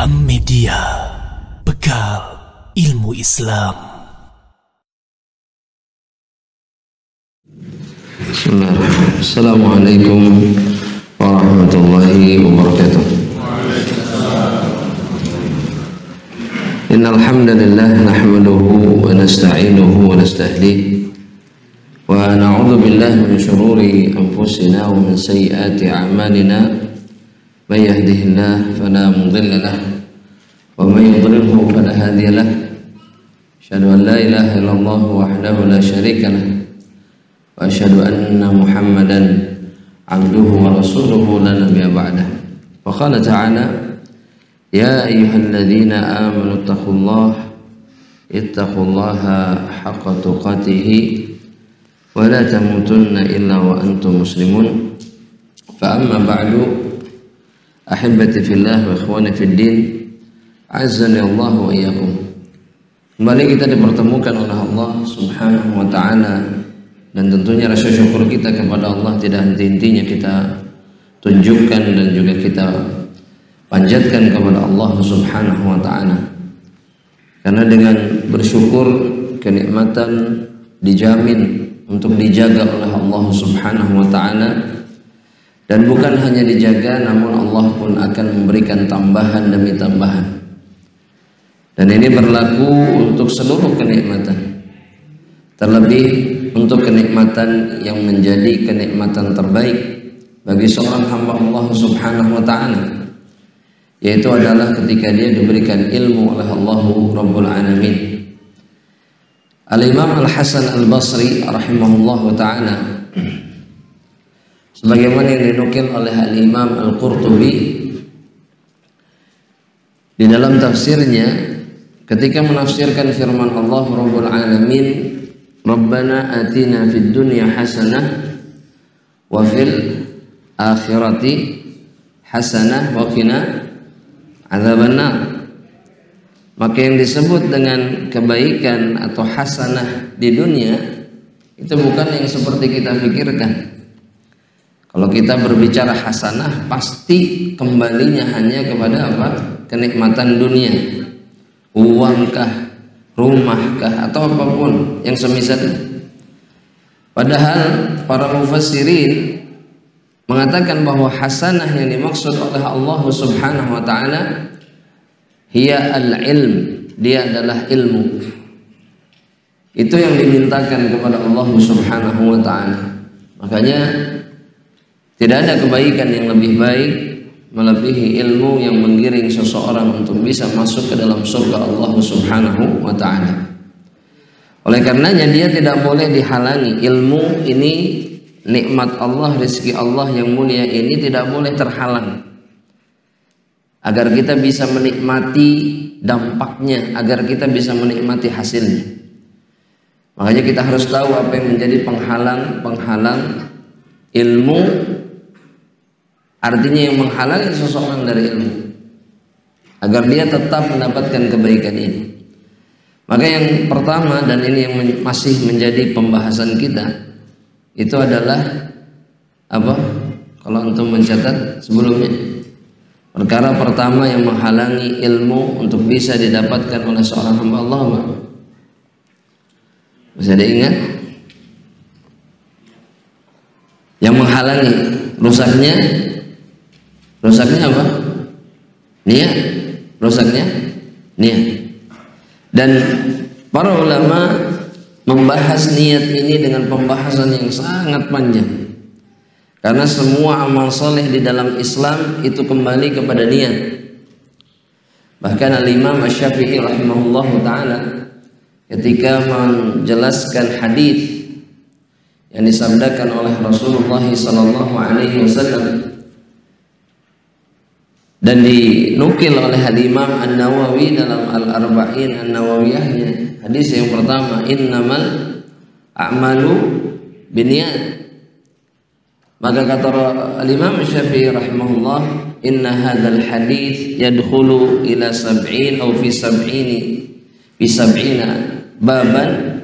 Media, bekal ilmu Islam. Bismillahirrahmanirrahim. Assalamualaikum warahmatullahi wabarakatuh. Innal hamdalillah nahmaduhu wa nasta'inuhu wa nastahdihi wa na'udzu billahi min shururi anfusina wa min sayyiati a'malina. Man yahdihillahu fala mudilla lahu wa man yudlilhu fala hadiya lahu. Asyhadu an la ilaha illallah wahdahu la syarika lahu wa asyhadu anna Muhammadan abduhu wa rasuluhu la nabiyya ba'dah. Wa qala ta'ala ya ayyuhalladzina amanu ittaqullaha haqqa tuqatih wa la tamutunna illa wa antum muslimun. Fa amma ba'du, ahibati fillah wa ikhwani fid din, azzani Allah wa iyyakum. Kembali kita dipertemukan oleh Allah Subhanahu wa taala, dan tentunya rasa syukur kita kepada Allah tidak henti-hentinya kita tunjukkan dan juga kita panjatkan kepada Allah Subhanahu wa taala. Karena dengan bersyukur kenikmatan dijamin untuk dijaga oleh Allah Subhanahu wa taala. Dan bukan hanya dijaga, namun Allah pun akan memberikan tambahan demi tambahan. Dan ini berlaku untuk seluruh kenikmatan. Terlebih untuk kenikmatan yang menjadi kenikmatan terbaik bagi seorang hamba Allah Subhanahu wa taala, yaitu adalah ketika dia diberikan ilmu oleh Allah Rabbul Alamin. Al-Imam Al-Hasan Al-Basri rahimahullahu taala, sebagaimana yang dinukil oleh Al-Imam Al-Qurtubi di dalam tafsirnya ketika menafsirkan firman Allah Rabbul Alamin, Rabbana atina fid dunya hasanah wa fil akhirati hasanah wa qina adzabannar. Maka yang disebut dengan kebaikan atau hasanah di dunia itu bukan yang seperti kita pikirkan. Kalau kita berbicara hasanah, pasti kembalinya hanya kepada apa? Kenikmatan dunia, uangkah, rumahkah, atau apapun yang semisal. Padahal para mufassirin mengatakan bahwa hasanah yang dimaksud oleh Allah Subhanahu wa taala hiya al-ilm, dia adalah ilmu. Itu yang dimintakan kepada Allah Subhanahu wa taala. Makanya tidak ada kebaikan yang lebih baik melebihi ilmu yang menggiring seseorang untuk bisa masuk ke dalam surga Allah Subhanahu wa taala. Oleh karenanya dia tidak boleh dihalangi. Ilmu ini nikmat Allah, rezeki Allah yang mulia ini tidak boleh terhalang. Agar kita bisa menikmati dampaknya, agar kita bisa menikmati hasilnya. Makanya kita harus tahu apa yang menjadi penghalang ilmu. Artinya yang menghalangi seseorang dari ilmu agar dia tetap mendapatkan kebaikan ini. Maka yang pertama, dan ini yang masih menjadi pembahasan kita, itu adalah apa? Kalau antum mencatat sebelumnya, perkara pertama yang menghalangi ilmu untuk bisa didapatkan oleh seorang hamba Allah apa? Bisa diingat? Yang menghalangi rusaknya apa? Niat. Rusaknya niat. Dan para ulama membahas niat ini dengan pembahasan yang sangat panjang. Karena semua amal soleh di dalam Islam itu kembali kepada niat. Bahkan Al-Imam Asy-Syafi'i rahimahullah ta'ala ketika menjelaskan hadis yang disabdakan oleh Rasulullah sallallahu alaihi wasallam dan dinukil oleh Al-Imam An-Nawawi dalam Al-Arba'in An-Nawawiyahnya, hadis yang pertama, innamal a'malu binniyat. Maka kata Al-Imam Syafi'i rahimahullah, inna hadzal hadits yadkhulu ila sab'in aw fi sab'ina baban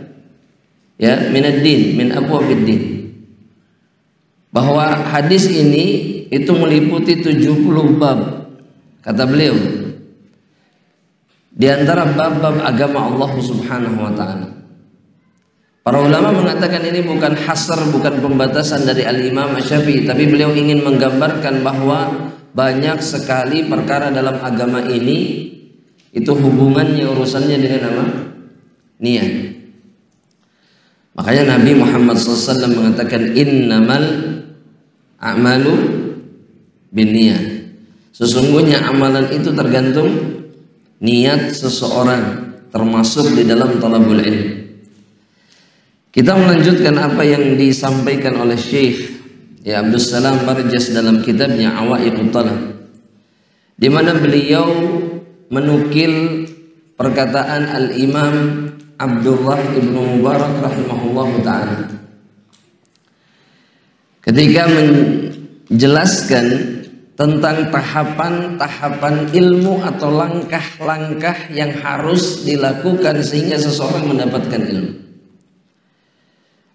ya min ad-din, min abwabid din. Bahwa hadis ini itu meliputi 70 bab. Kata beliau, di antara bab-bab agama Allah Subhanahu wa taala. Para ulama mengatakan ini bukan hasr, bukan pembatasan dari Al-Imam Asy-Syafi'i, tapi beliau ingin menggambarkan bahwa banyak sekali perkara dalam agama ini itu hubungannya, urusannya dengan apa? Niat. Makanya Nabi Muhammad SAW mengatakan innamal a'malu binniyat. Sesungguhnya amalan itu tergantung niat seseorang, termasuk di dalam talabul ilm. Kita melanjutkan apa yang disampaikan oleh Syekh Abdus Salam Barjas dalam kitabnya Awaiqut Talab, di mana beliau menukil perkataan Al-Imam Abdullah ibn Mubarak rahimahullahu ta'ala ketika menjelaskan tentang tahapan-tahapan ilmu atau langkah-langkah yang harus dilakukan sehingga seseorang mendapatkan ilmu.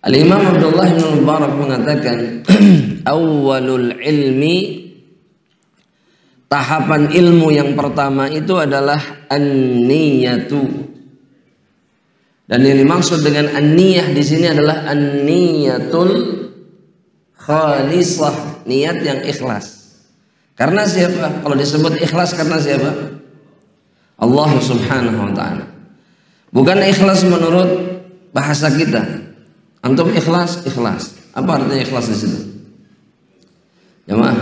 Al-Imam Abdullah bin Mubarak mengatakan awwalul ilmi, tahapan ilmu yang pertama itu adalah an-niyatu. Dan yang dimaksud dengan an-niyah di sini adalah an-niyatul khalisah, niat yang ikhlas. Karena siapa? Kalau disebut ikhlas karena siapa? Allah Subhanahu wa taala. Bukan ikhlas menurut bahasa kita. Antum ikhlas, ikhlas. Apa artinya ikhlas di situ? Jemaah,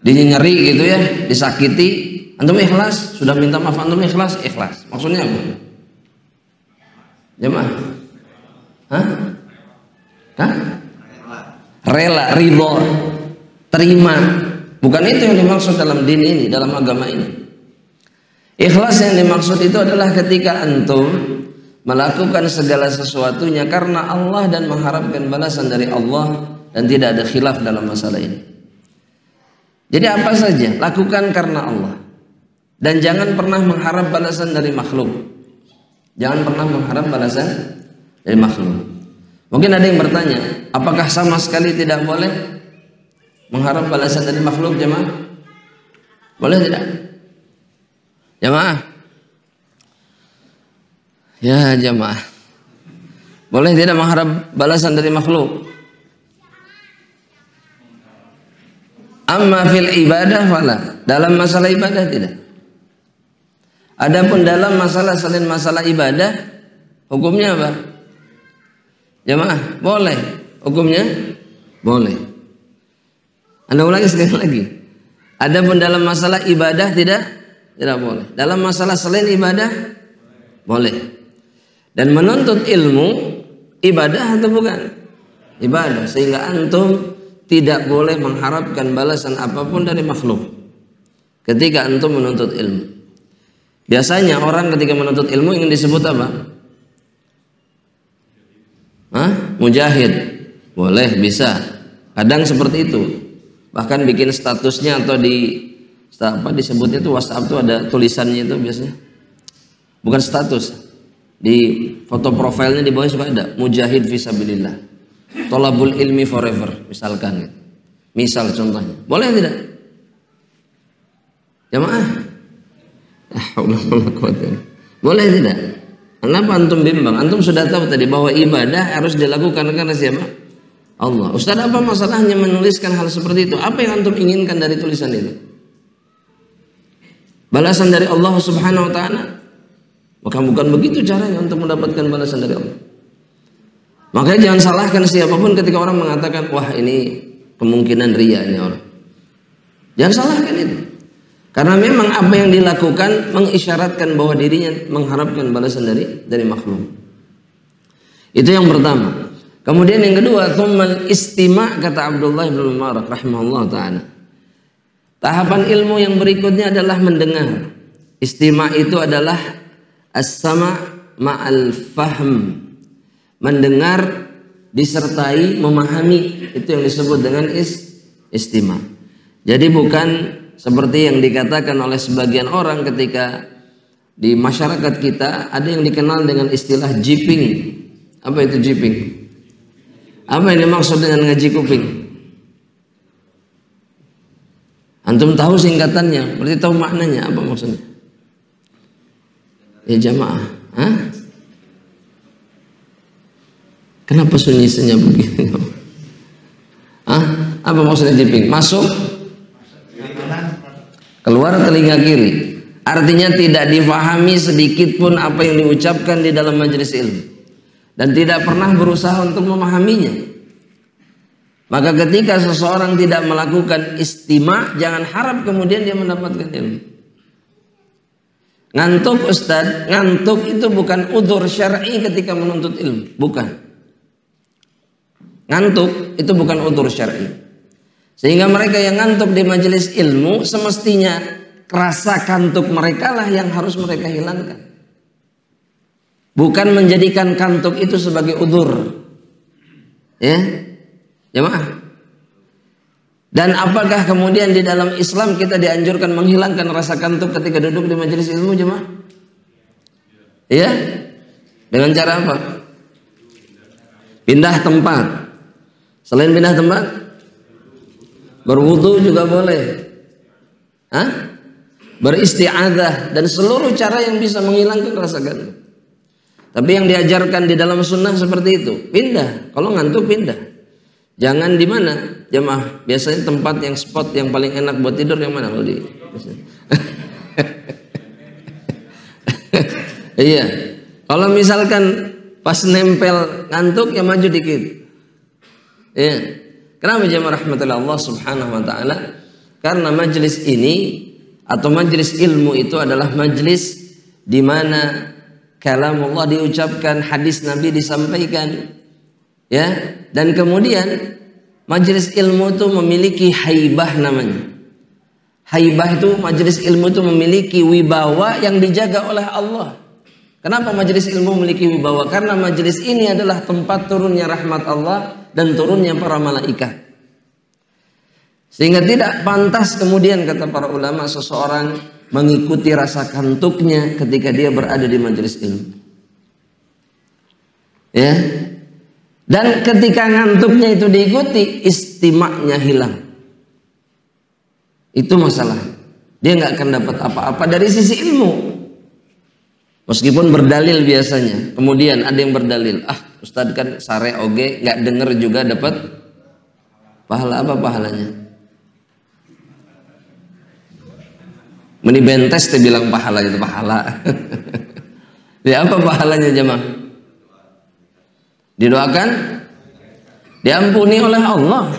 nyeri gitu ya, disakiti, antum ikhlas, sudah minta maaf antum ikhlas, ikhlas. Maksudnya apa? Jemaah? Hah? Hah? Rela, ridho, terima. Bukan itu yang dimaksud dalam din ini, dalam agama ini. Ikhlas yang dimaksud itu adalah ketika antum melakukan segala sesuatunya karena Allah dan mengharapkan balasan dari Allah dan tidak ada khilaf dalam masalah ini. Jadi apa saja lakukan karena Allah dan jangan pernah mengharap balasan dari makhluk. Jangan pernah mengharap balasan dari makhluk. Mungkin ada yang bertanya, apakah sama sekali tidak boleh mengharap balasan dari makhluk, jemaah? Boleh tidak? Jemaah? Ya jemaah, boleh tidak mengharap balasan dari makhluk? Amma fil ibadah fala, dalam masalah ibadah tidak. Adapun dalam masalah selain masalah ibadah, hukumnya apa? Jemaah, boleh. Hukumnya boleh. Anda ulangi sekali lagi. Adapun dalam masalah ibadah tidak boleh. Dalam masalah selain ibadah boleh. Dan menuntut ilmu ibadah atau bukan? Ibadah. Sehingga antum tidak boleh mengharapkan balasan apapun dari makhluk ketika antum menuntut ilmu. Biasanya orang ketika menuntut ilmu ingin disebut apa? Mujahid. Boleh, bisa. Kadang seperti itu. Bahkan bikin statusnya atau disebutnya itu WhatsApp itu ada tulisannya itu biasanya. Bukan status. Di foto profilnya di bawah suka ada mujahid fisabilillah, tolabul ilmi forever misalkan gitu. Misal contohnya, boleh tidak? Jamaah, boleh tidak? Kenapa antum bimbang? Antum sudah tahu tadi bahwa ibadah harus dilakukan karena siapa? Allah. Ustaz, apa masalahnya menuliskan hal seperti itu? Apa yang antum inginkan dari tulisan itu? Balasan dari Allah Subhanahu wa taala? Maka bukan begitu caranya untuk mendapatkan balasan dari Allah. Makanya jangan salahkan siapapun ketika orang mengatakan, wah ini kemungkinan riya ini orang. Jangan salahkan itu. Karena memang apa yang dilakukan mengisyaratkan bahwa dirinya mengharapkan balasan dari makhluk. Itu yang pertama. Kemudian yang kedua, tsummal istima', kata Abdullah bin Mubarak rahimahullah ta'ala. Tahapan ilmu yang berikutnya adalah mendengar. Istima' itu adalah as-sama' ma'al fahm, mendengar disertai memahami. Itu yang disebut dengan istima'. Jadi bukan seperti yang dikatakan oleh sebagian orang ketika di masyarakat kita ada yang dikenal dengan istilah jiping. Apa itu jiping? Apa yang dimaksud dengan ngaji kuping? Antum tahu singkatannya, berarti tahu maknanya apa maksudnya? Ya jamaah, kenapa sunyi senyap begini? Apa maksudnya jeping? Masuk, keluar telinga kiri. Artinya tidak difahami sedikit pun apa yang diucapkan di dalam majelis ilmu, dan tidak pernah berusaha untuk memahaminya. Maka ketika seseorang tidak melakukan istima', jangan harap kemudian dia mendapatkan ilmu. Ngantuk Ustadz, ngantuk itu bukan udzur syar'i ketika menuntut ilmu, bukan. Ngantuk itu bukan udzur syar'i. Sehingga mereka yang ngantuk di majelis ilmu, semestinya rasa kantuk mereka lah yang harus mereka hilangkan. Bukan menjadikan kantuk itu sebagai udzur. Ya, jemaah. Dan apakah kemudian di dalam Islam kita dianjurkan menghilangkan rasa kantuk ketika duduk di majelis ilmu, jemaah? Ya? Dengan cara apa? Pindah tempat. Selain pindah tempat, berwudu juga boleh. Beristi'adzah dan seluruh cara yang bisa menghilangkan rasa kantuk. Tapi yang diajarkan di dalam sunnah seperti itu. Pindah. Kalau ngantuk pindah. Jangan di mana, jemaah? Biasanya tempat yang spot yang paling enak buat tidur yang mana kalau di? Iya. Kalau misalkan pas nempel ngantuk ya maju dikit. Iya. Kenapa jemaah rahmatullah Allah subhanahu wa ta'ala? Karena majelis ini atau majelis ilmu itu adalah majelis di mana kalamullah diucapkan, hadis Nabi disampaikan. Ya, dan kemudian majelis ilmu itu memiliki haibah namanya. Haibah itu majelis ilmu itu memiliki wibawa yang dijaga oleh Allah. Kenapa majelis ilmu memiliki wibawa? Karena majelis ini adalah tempat turunnya rahmat Allah dan turunnya para malaikat. Sehingga tidak pantas kemudian kata para ulama seseorang mengikuti rasa kantuknya ketika dia berada di majelis ilmu. Ya. Dan ketika ngantuknya itu diikuti, istima'nya hilang. Itu masalah. Dia nggak akan dapat apa-apa dari sisi ilmu. Meskipun berdalil biasanya. Kemudian ada yang berdalil, Ustadz kan sare oge, nggak denger juga dapat pahala. Apa pahalanya? Meni bentes dia bilang pahala itu pahala. Ya apa pahalanya jemaah? Didoakan, diampuni oleh Allah.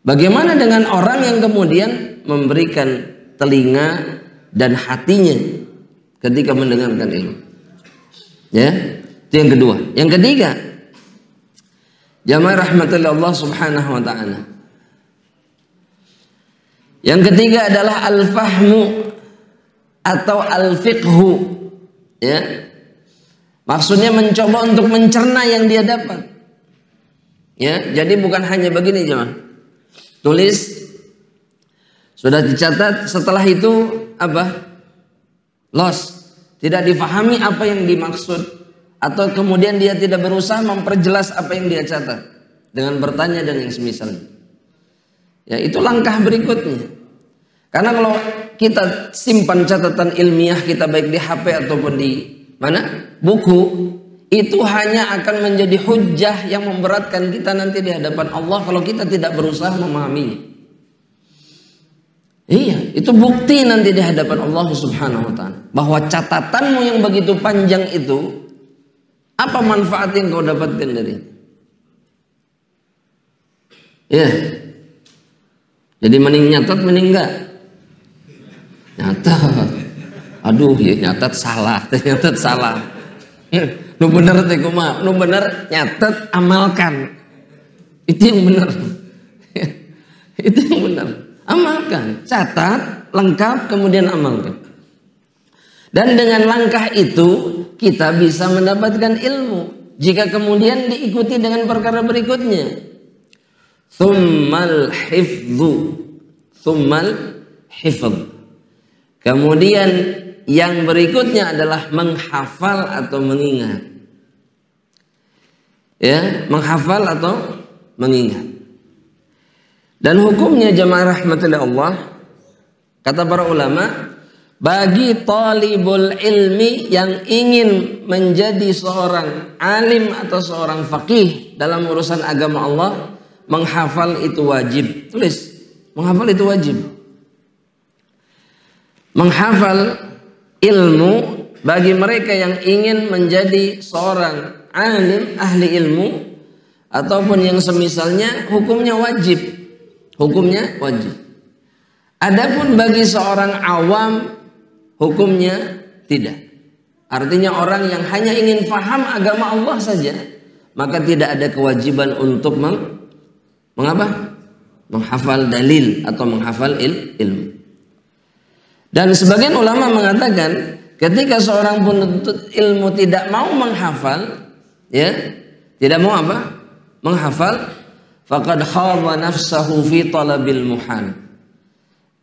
Bagaimana dengan orang yang kemudian memberikan telinga dan hatinya ketika mendengarkan ilmu? Ya, itu yang kedua. Yang ketiga, jamaah rahmatullah Allah subhanahu wa ta'ala. Yang ketiga adalah al-fahmu atau al-fiqhu. Ya. Maksudnya mencoba untuk mencerna yang dia dapat. Ya, jadi bukan hanya begini jemaah. Tulis, sudah dicatat, setelah itu apa? Lost. Tidak difahami apa yang dimaksud, atau kemudian dia tidak berusaha memperjelas apa yang dia catat dengan bertanya dan yang semisalnya. Ya, itu langkah berikutnya. Karena kalau kita simpan catatan ilmiah kita baik di HP ataupun di mana? Buku, itu hanya akan menjadi hujjah yang memberatkan kita nanti di hadapan Allah kalau kita tidak berusaha memahaminya. Iya, itu bukti nanti di hadapan Allah subhanahu wa ta'ala bahwa catatanmu yang begitu panjang itu, apa manfaat yang kau dapatkan dari itu? Ya. Jadi mending nyatat mending enggak? Nyatat. Aduh, ya nyatat salah, nyatat salah. Nu bener teh kumaha? Nu bener nyatet amalkan. Itu yang benar. Itu yang benar. Amalkan, catat, lengkap, kemudian amalkan. Dan dengan langkah itu kita bisa mendapatkan ilmu. Jika kemudian diikuti dengan perkara berikutnya. Tsummal hifdzu. Tsummal hifdz. Kemudian yang berikutnya adalah menghafal atau mengingat. Ya, menghafal atau mengingat. Dan hukumnya jamaah rahmatullah Allah, kata para ulama, bagi talibul ilmi yang ingin menjadi seorang alim atau seorang faqih dalam urusan agama Allah, menghafal itu wajib. Tulis, menghafal itu wajib. Menghafal ilmu bagi mereka yang ingin menjadi seorang alim, ahli ilmu ataupun yang semisalnya, hukumnya wajib. Hukumnya wajib. Adapun bagi seorang awam, hukumnya tidak. Artinya orang yang hanya ingin paham agama Allah saja, maka tidak ada kewajiban untuk menghafal dalil atau menghafal ilmu. Dan sebagian ulama mengatakan ketika seorang penuntut ilmu tidak mau menghafal, ya, tidak mau menghafal, faqad khadha nafsahu fi talabil muhal.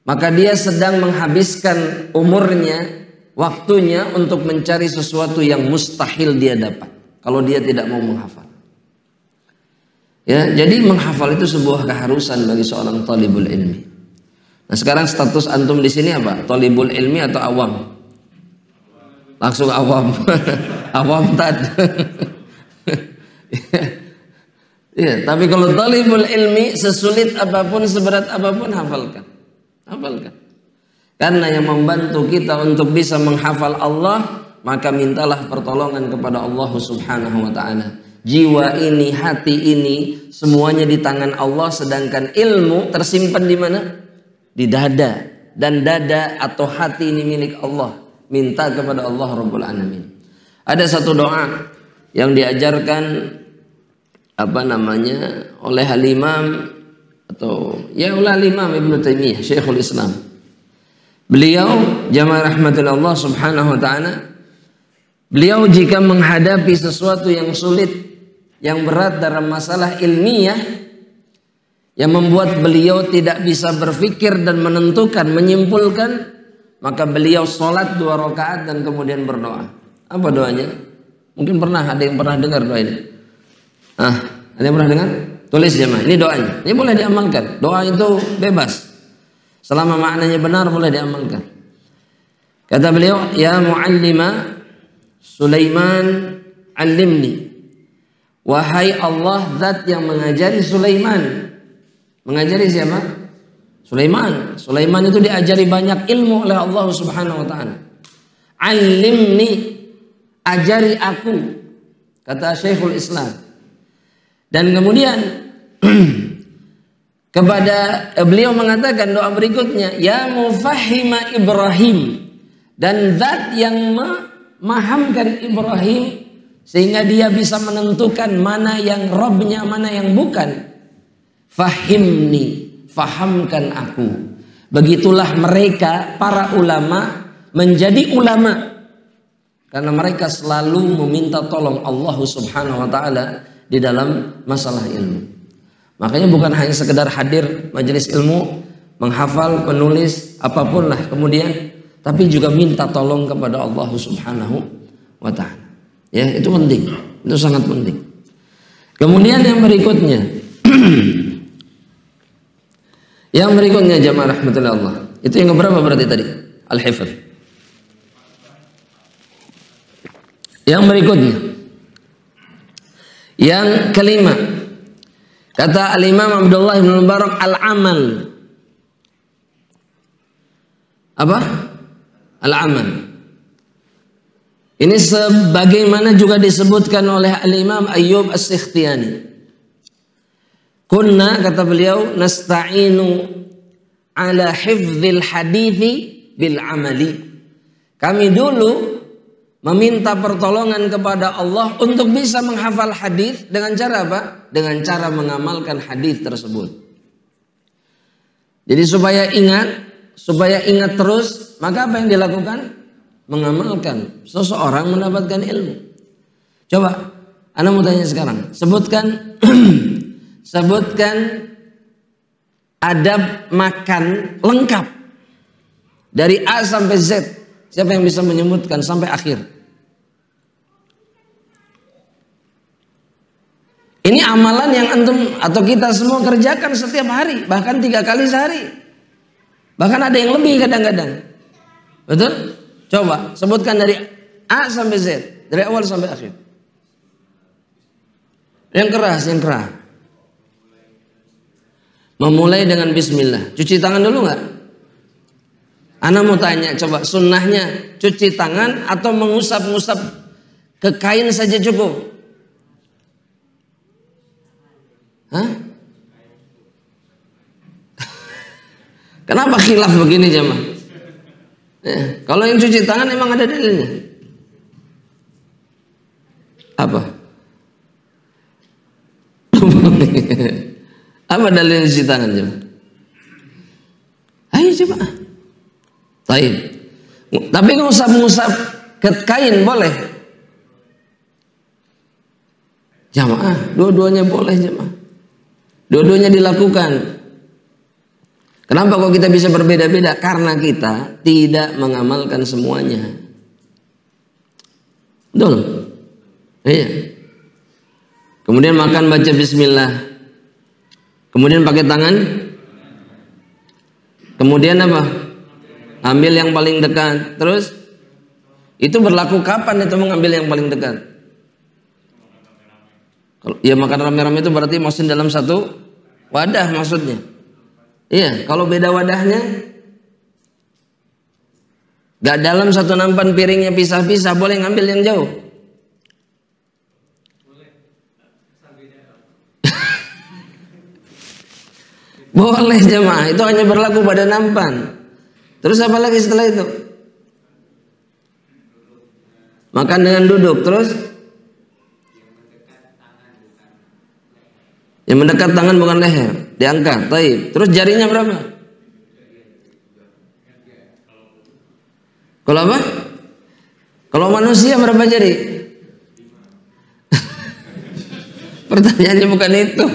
Maka dia sedang menghabiskan umurnya, waktunya untuk mencari sesuatu yang mustahil dia dapat kalau dia tidak mau menghafal. Ya, jadi menghafal itu sebuah keharusan bagi seorang talibul ilmi. Nah, sekarang status antum di sini apa? Talibul ilmi atau awam? Langsung awam. Awam tad. Ya, tapi kalau talibul ilmi, sesulit apapun, seberat apapun, hafalkan. Hafalkan. Karena yang membantu kita untuk bisa menghafal Allah, maka mintalah pertolongan kepada Allah Subhanahu wa ta'ala. Jiwa ini, hati ini, semuanya di tangan Allah, sedangkan ilmu tersimpan di mana? Di dada. Dan dada atau hati ini milik Allah. Minta kepada Allah Rabbul Alamin. Ada satu doa yang diajarkan oleh Al-Imam oleh Al-Imam Ibnu Taimiyah, Syekhul Islam. Beliau jamaah rahmatullah subhanahu wa ta'ala, beliau jika menghadapi sesuatu yang sulit, yang berat dalam masalah ilmiah, yang membuat beliau tidak bisa berpikir dan menentukan, menyimpulkan, maka beliau sholat 2 rakaat dan kemudian berdoa. Apa doanya? Mungkin ada yang pernah dengar doa ini. Ada yang pernah dengar? Tulis jemaah. Ini doanya. Ini boleh diamalkan. Doa itu bebas. Selama maknanya benar boleh diamalkan. Kata beliau, ya muallima Sulaiman, alimni. Wahai Allah, zat yang mengajari Sulaiman. Mengajari siapa? Sulaiman. Sulaiman itu diajari banyak ilmu oleh Allah Subhanahu wa ta'ala. Alimni, ajari aku, kata Syekhul Islam. Dan kemudian kepada beliau mengatakan doa berikutnya, ya mufahhima Ibrahim, dan zat yang memahamkan Ibrahim sehingga dia bisa menentukan mana yang Rabbnya, mana yang bukan. Fahimni, fahamkan aku. Begitulah mereka para ulama menjadi ulama, karena mereka selalu meminta tolong Allah Subhanahu wa ta'ala di dalam masalah ilmu. Makanya bukan hanya sekedar hadir majelis ilmu, menghafal, menulis, apapun lah kemudian, tapi juga minta tolong kepada Allah Subhanahu wa ta'ala. Ya, itu penting. Itu sangat penting. Kemudian yang berikutnya yang berikutnya jamaah rahmatullah Allah. Itu yang keberapa berarti tadi? Al-hifz. Yang berikutnya, yang kelima, kata Al-Imam Abdullah bin Mubarak, al-amal. Apa? Al-amal. Ini sebagaimana juga disebutkan oleh Al-Imam Ayyub As-Sikhtiyani. Kunna, kata beliau, nasta'inu ala hifdzil hadithi bil amali. Kami dulu meminta pertolongan kepada Allah untuk bisa menghafal hadis dengan cara apa? Dengan cara mengamalkan hadis tersebut. Jadi supaya ingat terus, maka apa yang dilakukan? Mengamalkan. Seseorang mendapatkan ilmu. Coba, Anda mau tanya sekarang, sebutkan adab makan lengkap dari A sampai Z. Siapa yang bisa menyebutkan sampai akhir? Ini amalan yang antum atau kita semua kerjakan setiap hari, bahkan 3 kali sehari. Bahkan ada yang lebih kadang-kadang. Betul? Coba sebutkan dari A sampai Z, dari awal sampai akhir. Yang keras. Memulai dengan bismillah. Cuci tangan dulu nggak? Ana mau tanya, coba sunnahnya cuci tangan atau mengusap-ngusap ke kain saja cukup? Hah? Kenapa khilaf begini jemaah? Kalau yang cuci tangan emang ada dalilnya. Apa? Apa dalilnya cuci tangan jemaah? Ayo coba. Baik. Tapi ngusap-ngusap ke kain boleh? Jamaah, dua-duanya boleh jemaah. Dua-duanya dilakukan. Kenapa kok kita bisa berbeda-beda? Karena kita tidak mengamalkan semuanya. Betul? Iya. Kemudian makan baca bismillah. Kemudian pakai tangan. Kemudian apa? Ambil yang paling dekat. Terus itu berlaku kapan itu mengambil yang paling dekat? Kalau ya makan rame-rame itu berarti masih dalam satu wadah maksudnya. Iya, kalau beda wadahnya, gak dalam satu nampan piringnya pisah-pisah, boleh ngambil yang jauh. Boleh jemaah, itu hanya berlaku pada nampan. Terus apa lagi setelah itu? Makan dengan duduk, terus yang mendekat tangan bukan leher, diangkat, taib. Terus jarinya berapa? Kalau apa? Kalau manusia berapa jari? Pertanyaannya bukan itu.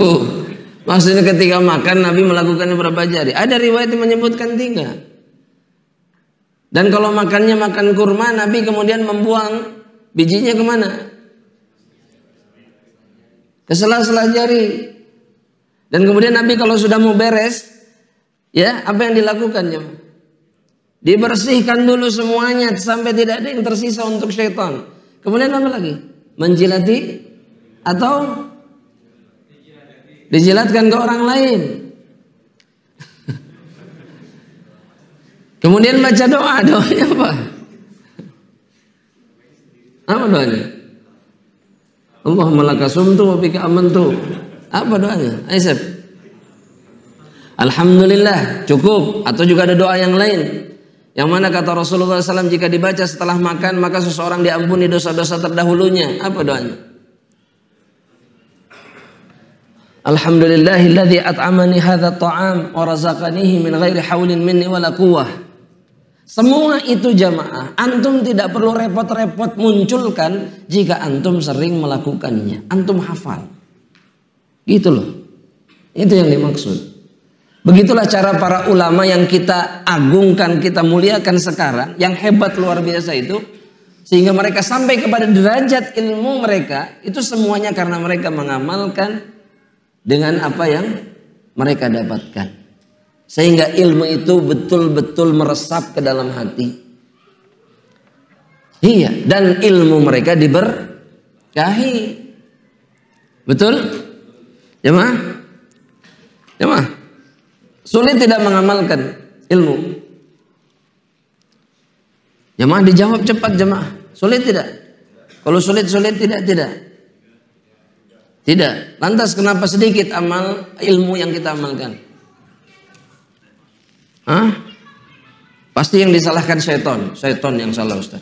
Maksudnya ketika makan Nabi melakukannya berapa jari? Ada riwayat yang menyebutkan 3. Dan kalau makannya makan kurma, Nabi kemudian membuang bijinya kemana? Ke sela-sela jari. Dan kemudian Nabi kalau sudah mau beres, ya apa yang dilakukan ya? Dibersihkan dulu semuanya sampai tidak ada yang tersisa untuk syaitan. Kemudian apa lagi? Menjilati atau dijilatkan ke orang lain. Kemudian baca doa, doanya apa? Apa doanya? Allahumma laka sumtu wa bika amantu. Apa doanya? Aisyah. Alhamdulillah, cukup. Atau juga ada doa yang lain. Yang mana kata Rasulullah SAW jika dibaca setelah makan maka seseorang diampuni dosa-dosa terdahulunya. Apa doanya? Alhamdulillahilladzi at'amani hadza ta'am wa razaqanihi min ghairi haulin minni wala quwwah. Semua itu jamaah, antum tidak perlu repot-repot munculkan jika antum sering melakukannya. Antum hafal. Gitu loh. Itu yang dimaksud. Begitulah cara para ulama yang kita agungkan, kita muliakan sekarang, yang hebat luar biasa itu, sehingga mereka sampai kepada derajat ilmu mereka, itu semuanya karena mereka mengamalkan dengan apa yang mereka dapatkan. Sehingga ilmu itu betul-betul meresap ke dalam hati. Iya, dan ilmu mereka diberkahi. Betul? Jemaah? Jemaah? Sulit tidak mengamalkan ilmu? Jemaah dijawab cepat jemaah. Sulit tidak? Kalau sulit tidak? Tidak. Lantas kenapa sedikit amal ilmu yang kita amalkan? Hah? Pasti yang disalahkan syaitan. Syaitan yang salah Ustaz.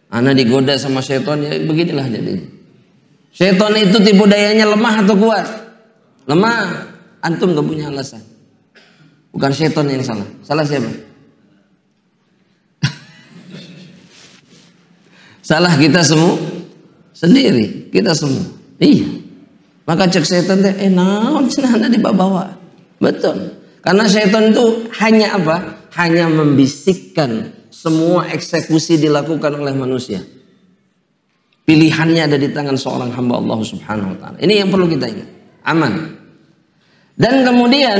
Ana digoda sama syaitan, ya beginilah jadinya. Syaitan itu tipu dayanya lemah atau kuat? Lemah. Antum gak punya alasan. Bukan syaitan yang salah. Salah siapa? Salah kita semua sendiri. Kita semua. Iya. Maka cek syaitan teh naon cenah dibawa. Betul. Karena syaitan itu hanya apa? Hanya membisikkan semua eksekusi dilakukan oleh manusia. Pilihannya ada di tangan seorang hamba Allah Subhanahu wa taala. Ini yang perlu kita ingat. Aman. Dan kemudian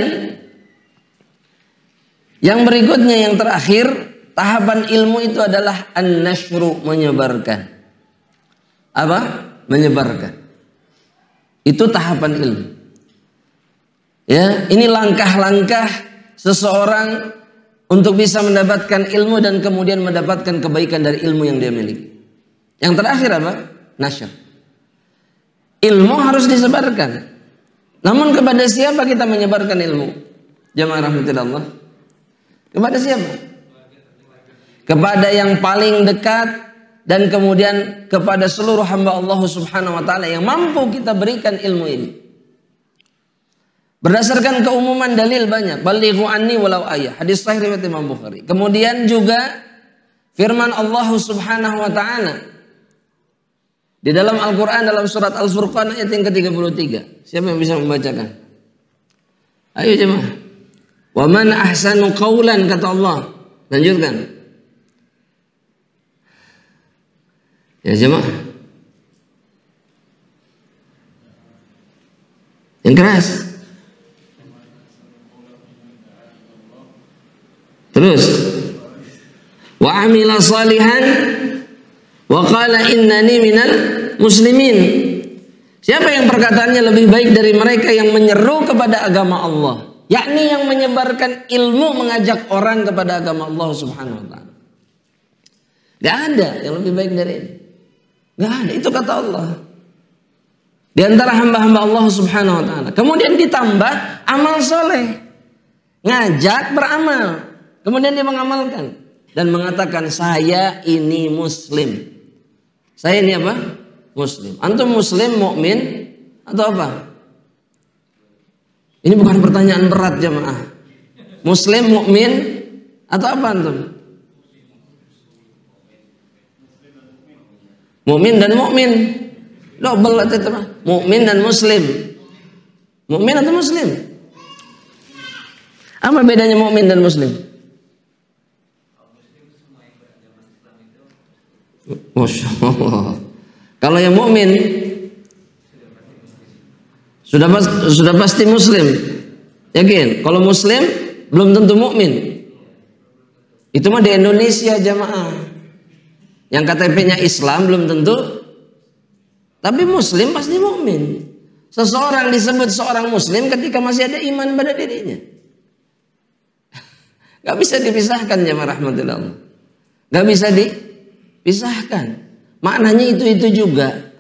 yang berikutnya yang terakhir tahapan ilmu itu adalah an-nashru, menyebarkan. Apa? Menyebarkan. Itu tahapan ilmu. Ya, ini langkah-langkah seseorang untuk bisa mendapatkan ilmu dan kemudian mendapatkan kebaikan dari ilmu yang dia miliki. Yang terakhir apa? Nashr. Ilmu harus disebarkan. Namun kepada siapa kita menyebarkan ilmu? Jamaah rahmatullah. Kepada siapa? Kepada yang paling dekat dan kemudian kepada seluruh hamba Allah Subhanahu wa taala yang mampu kita berikan ilmu ini. Berdasarkan keumuman dalil banyak. Balighu anni walau ayah. Hadis sahih riwayat Imam Bukhari. Kemudian juga firman Allah Subhanahu wa taala di dalam Al-Quran, dalam surat Al-Furqan ayat yang ke-33. Siapa yang bisa membacakan? Ayo jemaah. Wa man ahsanu qawlan, kata Allah. Lanjutkan. Ya jemaah. Yang keras. Terus. Wa amila salihan wa qala innani minal muslimin. Siapa yang perkataannya lebih baik dari mereka yang menyeru kepada agama Allah, yakni yang menyebarkan ilmu, mengajak orang kepada agama Allah Subhanahu wa taala. Gak ada yang lebih baik dari ini. Gak ada, itu kata Allah. Di antara hamba-hamba Allah Subhanahu wa taala. Kemudian ditambah amal soleh, ngajak beramal, kemudian dia mengamalkan dan mengatakan saya ini muslim. Saya ini apa? Muslim. Antum muslim, mukmin atau apa? Ini bukan pertanyaan berat jemaah. Muslim, mukmin atau apa antum? Mukmin dan mukmin. Double atau apa? Mukmin dan muslim. Mukmin atau muslim? Apa bedanya mukmin dan muslim? Masya Allah. Kalau yang mukmin sudah pasti muslim. Yakin? Kalau muslim belum tentu mukmin. Itu mah di Indonesia jamaah. Yang KTP-nya Islam belum tentu, tapi muslim pasti mukmin. Seseorang disebut seorang muslim ketika masih ada iman pada dirinya. Gak bisa dipisahkan jamaah rahmatullah. Gak bisa pisahkan. Maknanya itu juga.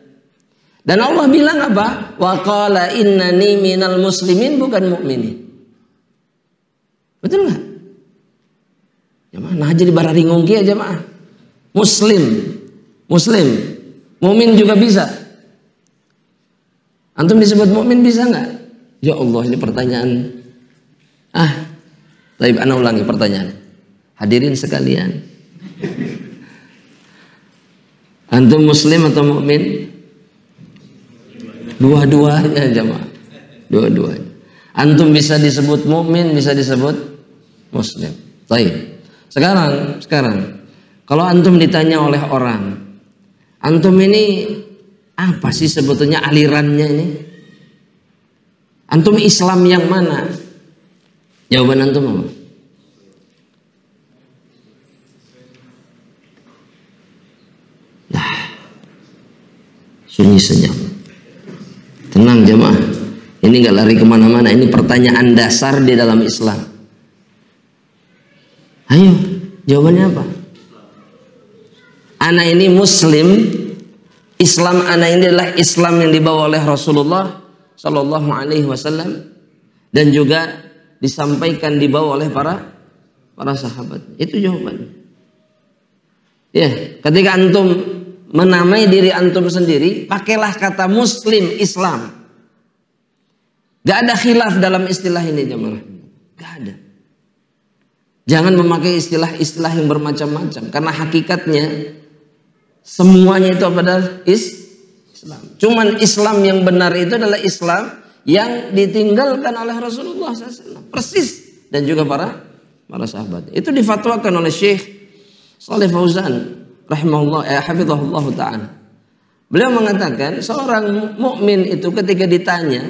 Dan Allah bilang apa? Wa qala innani minal muslimin, bukan mukminin. Betul enggak? Jamaah nah jadi bararingung kieu jamaah. Muslim. Mukmin juga bisa. Antum disebut mukmin bisa enggak? Ya Allah, ini pertanyaan. Baik, ana ulangi pertanyaan. Hadirin sekalian. Antum muslim atau mukmin? Dua-duanya jemaah. Dua-duanya. Antum bisa disebut mukmin, bisa disebut muslim. Baik. Sekarang kalau antum ditanya oleh orang, antum ini apa sih sebetulnya alirannya ini? Antum Islam yang mana? Jawaban antum apa? Sunyi senyap. Tenang jemaah. Ini nggak lari kemana-mana. Ini pertanyaan dasar di dalam Islam. Ayo, jawabannya apa? Ana ini muslim. Islam ana ini adalah Islam yang dibawa oleh Rasulullah Sallallahu Alaihi Wasallam dan juga disampaikan dibawa oleh para sahabat. Itu jawabannya. Ya, ketika antum menamai diri antum sendiri, pakailah kata muslim, Islam. Gak ada khilaf dalam istilah ini jemaah. Gak ada. Jangan memakai istilah-istilah yang bermacam-macam, karena hakikatnya semuanya itu adalah Islam. Cuman Islam yang benar itu adalah Islam yang ditinggalkan oleh Rasulullah SAW. Persis. Dan juga para sahabat. Itu difatwakan oleh Syekh Shalih Fauzan rahimahullah, hafizahullah ta'ala. Beliau mengatakan seorang mukmin itu ketika ditanya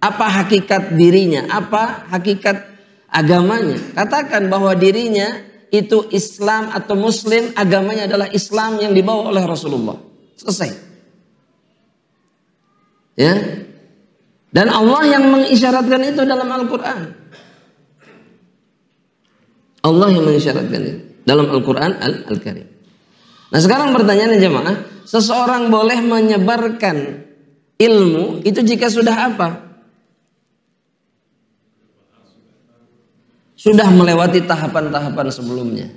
apa hakikat dirinya, apa hakikat agamanya, katakan bahwa dirinya itu Islam atau Muslim, agamanya adalah Islam yang dibawa oleh Rasulullah. Selesai. Ya. Dan Allah yang mengisyaratkan itu dalam Al-Quran. Allah yang mengisyaratkan itu dalam Al-Quran Al-Karim. Nah sekarang pertanyaannya jemaah, seseorang boleh menyebarkan ilmu itu jika sudah apa? Sudah melewati tahapan-tahapan sebelumnya.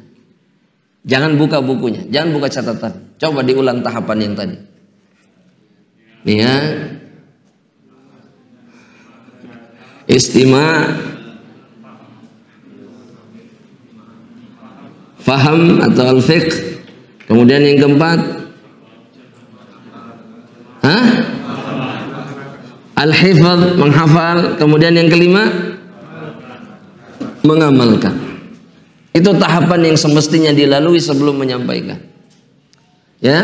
Jangan buka bukunya, jangan buka catatan. Coba diulang tahapan yang tadi. Nih ya. Istima', faham atau al-fiqh. Kemudian yang keempat, al-hifadz, menghafal. Kemudian yang kelima, mengamalkan. Itu tahapan yang semestinya dilalui sebelum menyampaikan. Ya,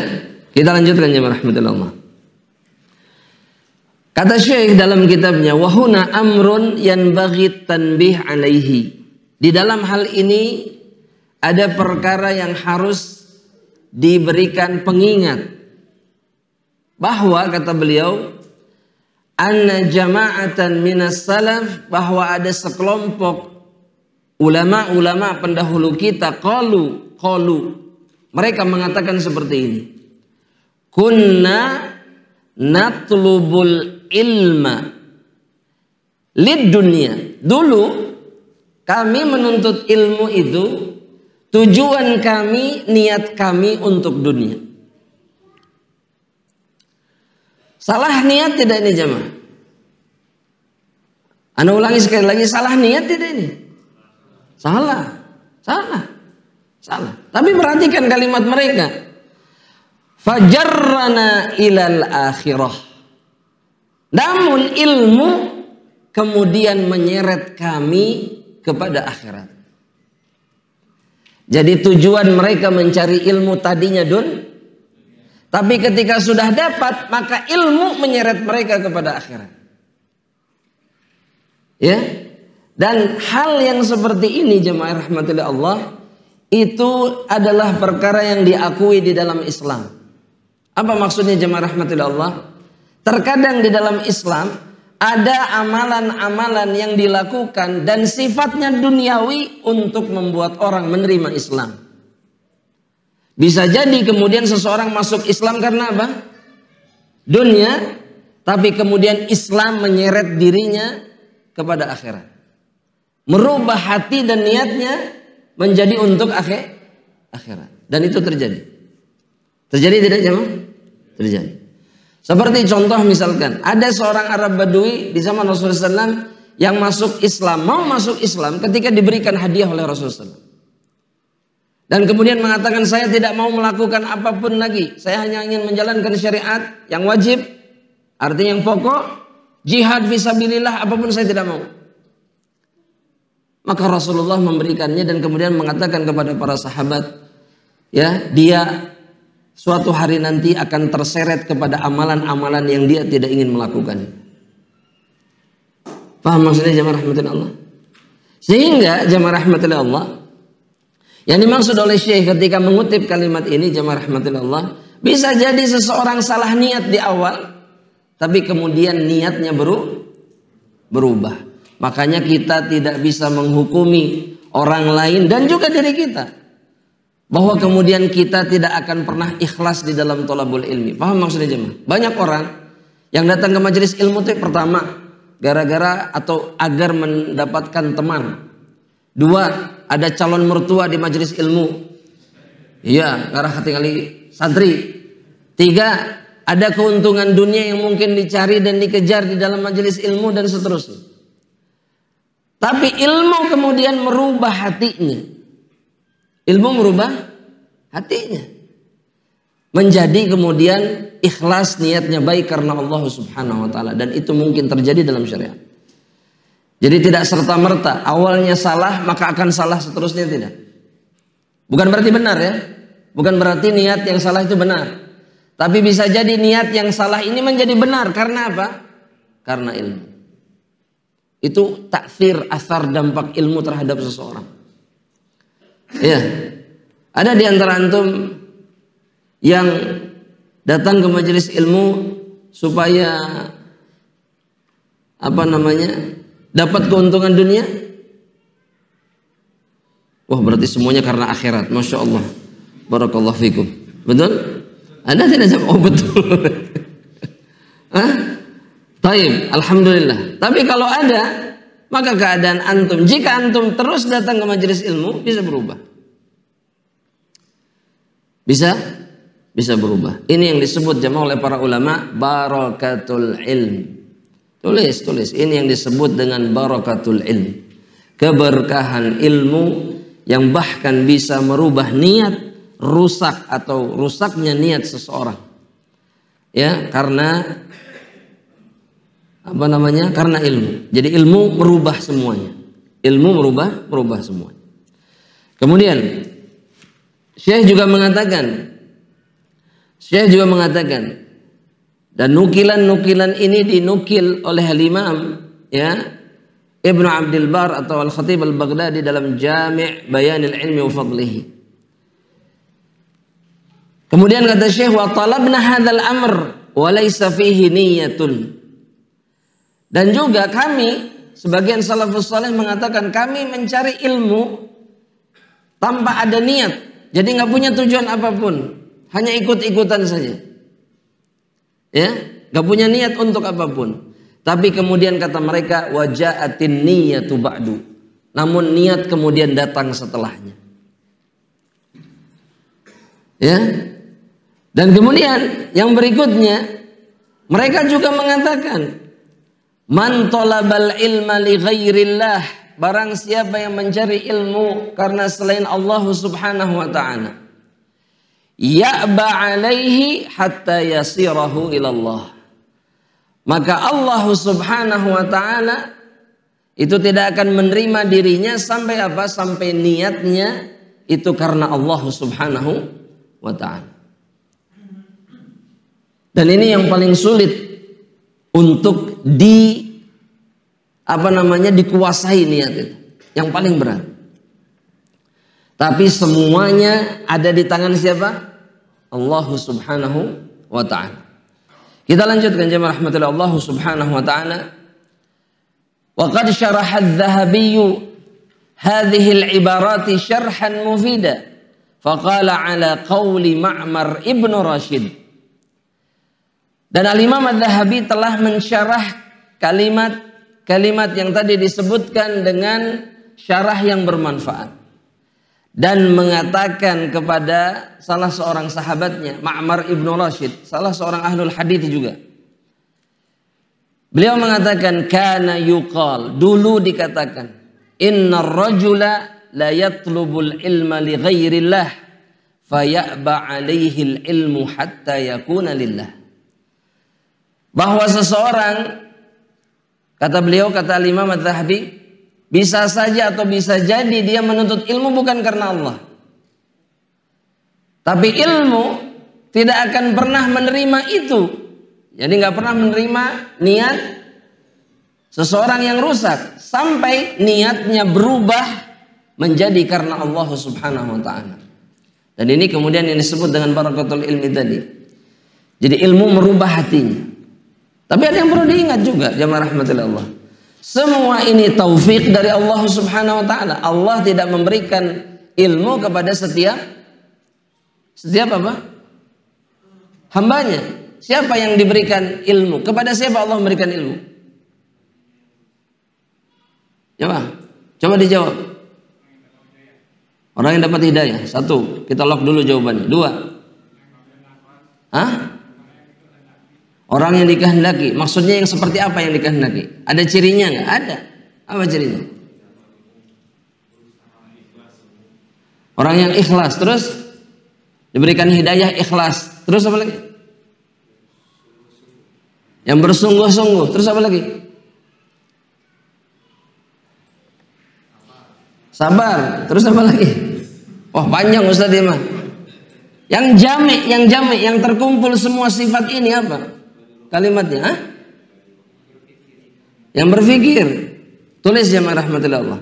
kita lanjutkan jemaah rahmatullah. Kata Syekh dalam kitabnya, wahuna amrun yanbaghi tanbih alaihi. Di dalam hal ini ada perkara yang harus diberikan pengingat. Bahwa kata beliau, anna jama'atan minas salaf, bahwa ada sekelompok ulama-ulama pendahulu kita qalu mereka mengatakan seperti ini. Kunna natlubul ilma lid dunia. Dulu kami menuntut ilmu itu tujuan kami, niat kami untuk dunia. Salah niat tidak ini jemaah? Anda ulangi sekali lagi, salah niat tidak ini? Salah. Tapi perhatikan kalimat mereka. Fajarrana ilal akhirah. Namun ilmu kemudian menyeret kami kepada akhirat. Jadi tujuan mereka mencari ilmu tadinya tapi ketika sudah dapat maka ilmu menyeret mereka kepada akhirat. Ya. Dan hal yang seperti ini jemaah rahmatillah Allah itu adalah perkara yang diakui di dalam Islam. Apa maksudnya jemaah rahmatillah Allah? Terkadang di dalam Islam ada amalan-amalan yang dilakukan dan sifatnya duniawi untuk membuat orang menerima Islam. Bisa jadi kemudian seseorang masuk Islam karena apa? Dunia, tapi kemudian Islam menyeret dirinya kepada akhirat. Merubah hati dan niatnya menjadi untuk akhirat. Dan itu terjadi. Terjadi tidak jemaah? Terjadi. Seperti contoh misalkan, ada seorang Arab Badui di zaman Rasulullah SAW yang masuk Islam, mau masuk Islam ketika diberikan hadiah oleh Rasulullah SAW. Dan kemudian mengatakan, saya tidak mau melakukan apapun lagi. Saya hanya ingin menjalankan syariat yang wajib, artinya yang pokok, jihad fisabilillah, apapun saya tidak mau. Maka Rasulullah memberikannya dan kemudian mengatakan kepada para sahabat, ya, dia suatu hari nanti akan terseret kepada amalan-amalan yang dia tidak ingin melakukan. Paham maksudnya jamaah rahmatullah Allah? Sehingga jamaah rahmatullah Allah, yang dimaksud oleh Syekh ketika mengutip kalimat ini jamaah rahmatullah Allah, bisa jadi seseorang salah niat di awal, tapi kemudian niatnya berubah. Makanya kita tidak bisa menghukumi orang lain dan juga diri kita, bahwa kemudian kita tidak akan pernah ikhlas di dalam thalabul ilmi. Paham maksudnya jemaah? Banyak orang yang datang ke majelis ilmu itu pertama gara-gara atau agar mendapatkan teman. Dua, ada calon mertua di majelis ilmu. Iya, karena ketinggali santri. Tiga, ada keuntungan dunia yang mungkin dicari dan dikejar di dalam majelis ilmu dan seterusnya. Tapi ilmu kemudian merubah hatinya. Ilmu merubah hatinya. Menjadi kemudian ikhlas, niatnya baik karena Allah Subhanahu wa taala, dan itu mungkin terjadi dalam syariat. Jadi tidak serta-merta awalnya salah maka akan salah seterusnya, tidak. Bukan berarti benar ya. Bukan berarti niat yang salah itu benar. Tapi bisa jadi niat yang salah ini menjadi benar karena apa? Karena ilmu. Itu taksir, asar, dampak ilmu terhadap seseorang. Ya, ada di antara antum yang datang ke majelis ilmu supaya dapat keuntungan dunia? Wah, berarti semuanya karena akhirat. Masya Allah, barakallahu fikum. Betul? Anda tidak jawab. Oh, betul. Taib, alhamdulillah. Tapi kalau ada, maka keadaan antum, jika antum terus datang ke majelis ilmu, bisa berubah. Bisa berubah. Ini yang disebut jamaah oleh para ulama barakatul ilm. Tulis. Ini yang disebut dengan barakatul ilm. Keberkahan ilmu yang bahkan bisa merubah niat rusak atau rusaknya niat seseorang. Ya, karena karena ilmu. Jadi ilmu merubah semuanya. Ilmu merubah semuanya. Kemudian Syekh juga mengatakan dan nukilan-nukilan ini dinukil oleh Al-Imam Ibnu Abdul Bar atau Al-Khatib Al-Baghdadi dalam Jami' Bayanil Ilmi wa Fadlihi. Kemudian kata Syekh, wa talabna hadzal amr wa laysa fihi niyyatun. Dan juga kami sebagian salafus saleh mengatakan kami mencari ilmu tanpa ada niat. Jadi nggak punya tujuan apapun, hanya ikut-ikutan saja. Ya, nggak punya niat untuk apapun. Tapi kemudian kata mereka waja'atin niyatu ba'du. Namun niat kemudian datang setelahnya. Ya. Dan kemudian yang berikutnya mereka juga mengatakan man talabal ilma li ghairillah. Barang siapa yang mencari ilmu karena selain Allah subhanahu wa ta'ala, ya'ba alaihi hatta yasirahu ilallah. Maka Allah subhanahu wa ta'ala itu tidak akan menerima dirinya sampai apa? Sampai niatnya itu karena Allah subhanahu wa ta'ala. Dan ini yang paling sulit untuk dikuasai niat itu, yang paling berat. Tapi semuanya ada di tangan siapa? Allah subhanahu wa ta'ala. Kita lanjutkan jemaah rahmatullah. Allah subhanahu wa ta'ala wa qad syaraha adh-Dhahabi hadhihi al-ibarati syarhan mufida faqala ala qawli Ma'mar ibn Rashid. Dan Al-Imam Adz-Dzahabi telah mensyarah kalimat yang tadi disebutkan dengan syarah yang bermanfaat dan mengatakan kepada salah seorang sahabatnya Ma'mar ibn Rashid, salah seorang ahlul hadits juga. Beliau mengatakan kana yuqal, dulu dikatakan innar rajula la yatlubul ilma li ghairillah faya'ba alaihi ilmu hatta yakuna lillah. Bahwa seseorang, kata beliau, kata Imam Adz-Dzahabi, bisa saja atau bisa jadi dia menuntut ilmu bukan karena Allah. Tapi ilmu tidak akan pernah menerima itu. Jadi nggak pernah menerima niat seseorang yang rusak sampai niatnya berubah menjadi karena Allah subhanahu wa ta'ala. Dan ini kemudian yang disebut dengan barakatul ilmi tadi. Jadi ilmu merubah hatinya. Tapi ada yang perlu diingat juga jamaah rahmatillah Allah. Semua ini taufik dari Allah subhanahu wa ta'ala. Allah tidak memberikan ilmu kepada setiap apa? Hambanya. Siapa yang diberikan ilmu? Kepada siapa Allah memberikan ilmu? Coba dijawab. Orang yang dapat hidayah. Satu, kita lock dulu jawabannya. Dua, orang yang dikehendaki. Maksudnya yang seperti apa yang dikehendaki? Ada cirinya nggak? Ada. Apa cirinya? Orang yang ikhlas. Terus diberikan hidayah ikhlas. Terus apa lagi? Yang bersungguh-sungguh. Terus apa lagi? Sabar. Terus apa lagi? Oh, panjang Ustaz ya mah. Yang jami', yang terkumpul semua sifat ini apa? Kalimatnya, Yang berpikir. Tulis jamaah rahmatullah Allah.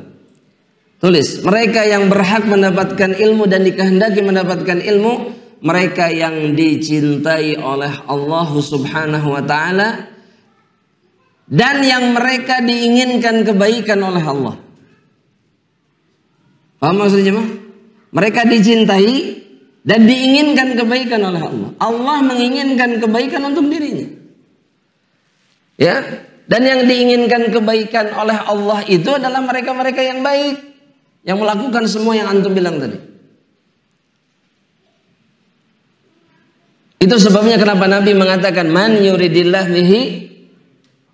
Tulis, mereka yang berhak mendapatkan ilmu dan dikehendaki mendapatkan ilmu, mereka yang dicintai oleh Allah Subhanahu wa taala dan yang mereka diinginkan kebaikan oleh Allah. Paham maksudnya, Mas? Mereka dicintai dan diinginkan kebaikan oleh Allah. Allah menginginkan kebaikan untuk dirinya. Ya, dan yang diinginkan kebaikan oleh Allah itu adalah mereka-mereka yang baik, yang melakukan semua yang antum bilang tadi. Itu sebabnya kenapa Nabi mengatakan man yuridillah bihi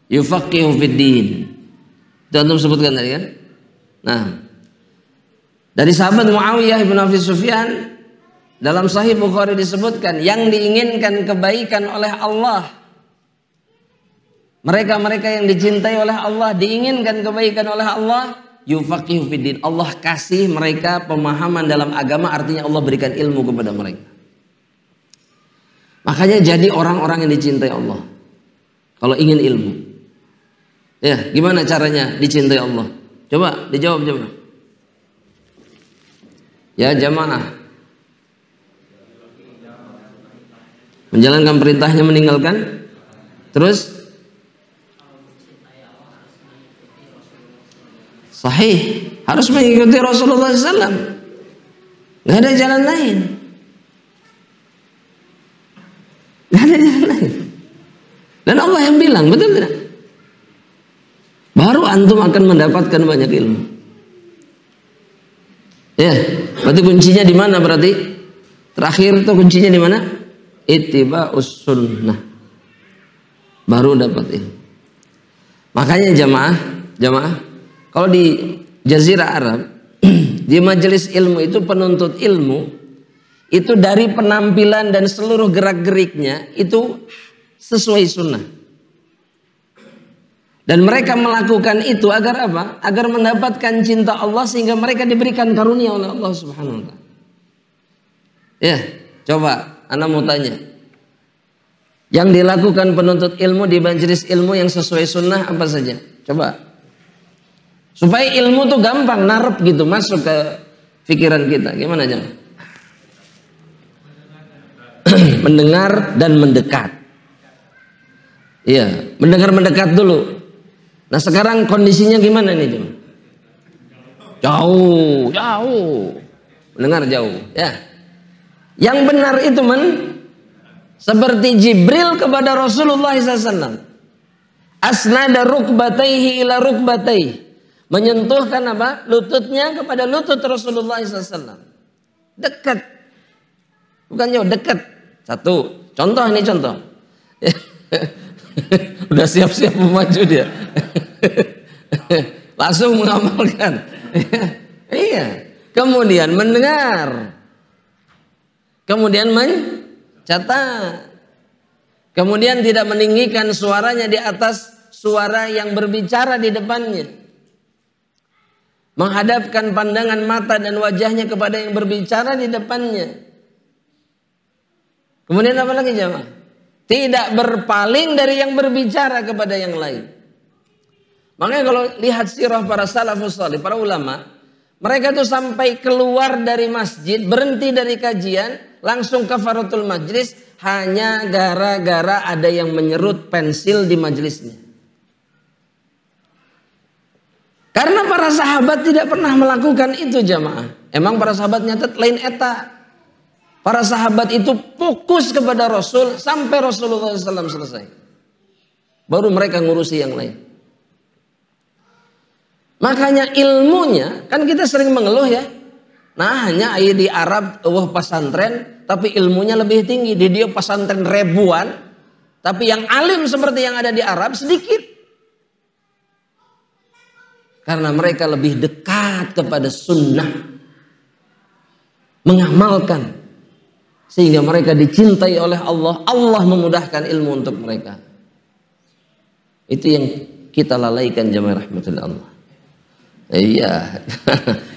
yufaqihu fid din. Itu antum sebutkan tadi kan? Nah, dari sahabat Muawiyah bin Abi Sufyan dalam Sahih Bukhari disebutkan yang diinginkan kebaikan oleh Allah, mereka-mereka yang dicintai oleh Allah, diinginkan kebaikan oleh Allah, yufaqihu fid din. Allah kasih mereka pemahaman dalam agama, artinya Allah berikan ilmu kepada mereka. Makanya jadi orang-orang yang dicintai Allah kalau ingin ilmu. Ya, gimana caranya dicintai Allah? Coba dijawab coba. Ya jamaah. Menjalankan perintahnya, meninggalkan. Terus sahih, harus mengikuti Rasulullah SAW. Nggak ada jalan lain. Nggak ada jalan lain. Dan Allah yang bilang, betul tidak? Baru antum akan mendapatkan banyak ilmu. Ya, berarti kuncinya di mana berarti? Terakhir itu kuncinya di mana? Ittiba'us sunnah. Baru dapat ilmu. Makanya jamaah, kalau di Jazirah Arab, di majelis ilmu itu penuntut ilmu itu dari penampilan dan seluruh gerak-geriknya itu sesuai sunnah. Dan mereka melakukan itu agar apa? Agar mendapatkan cinta Allah sehingga mereka diberikan karunia oleh Allah Subhanahu wa taala. Ya, coba ana mau tanya. Yang dilakukan penuntut ilmu di majelis ilmu yang sesuai sunnah apa saja? Coba. Supaya ilmu tuh gampang narep gitu masuk ke pikiran kita. Gimana aja? Mendengar dan mendekat. Iya, mendengar mendekat dulu. Nah sekarang kondisinya gimana nih Jum? Jauh. Mendengar jauh. Ya. Yang benar itu seperti Jibril kepada Rasulullah SAW. Asnada rukbataihi ila rukbataihi. Menyentuhkan apa? Lututnya kepada lutut Rasulullah SAW. Dekat. Bukan jauh, dekat. Satu. Contoh ini contoh. Udah siap-siap maju dia. Langsung mengamalkan. Iya. Kemudian mendengar. Kemudian mencatat. Kemudian tidak meninggikan suaranya di atas suara yang berbicara di depannya. Menghadapkan pandangan mata dan wajahnya kepada yang berbicara di depannya. Kemudian apa lagi jemaah? Tidak berpaling dari yang berbicara kepada yang lain. Makanya kalau lihat sirah para salafus salih, para ulama, mereka tuh sampai keluar dari masjid, berhenti dari kajian, langsung kafaratul majlis hanya gara-gara ada yang menyerut pensil di majlisnya. Karena para sahabat tidak pernah melakukan itu jamaah. Emang para sahabat nyatet lain eta. Para sahabat itu fokus kepada Rasul sampai Rasulullah SAW selesai. Baru mereka ngurusi yang lain. Makanya ilmunya, kan kita sering mengeluh ya. Nah hanya ayat di Arab, pesantren, tapi ilmunya lebih tinggi. Di dia pesantren ribuan, tapi yang alim seperti yang ada di Arab sedikit. Karena mereka lebih dekat kepada sunnah. Mengamalkan. Sehingga mereka dicintai oleh Allah. Allah memudahkan ilmu untuk mereka. Itu yang kita lalaikan jamaah rahmatullah Allah. Iya.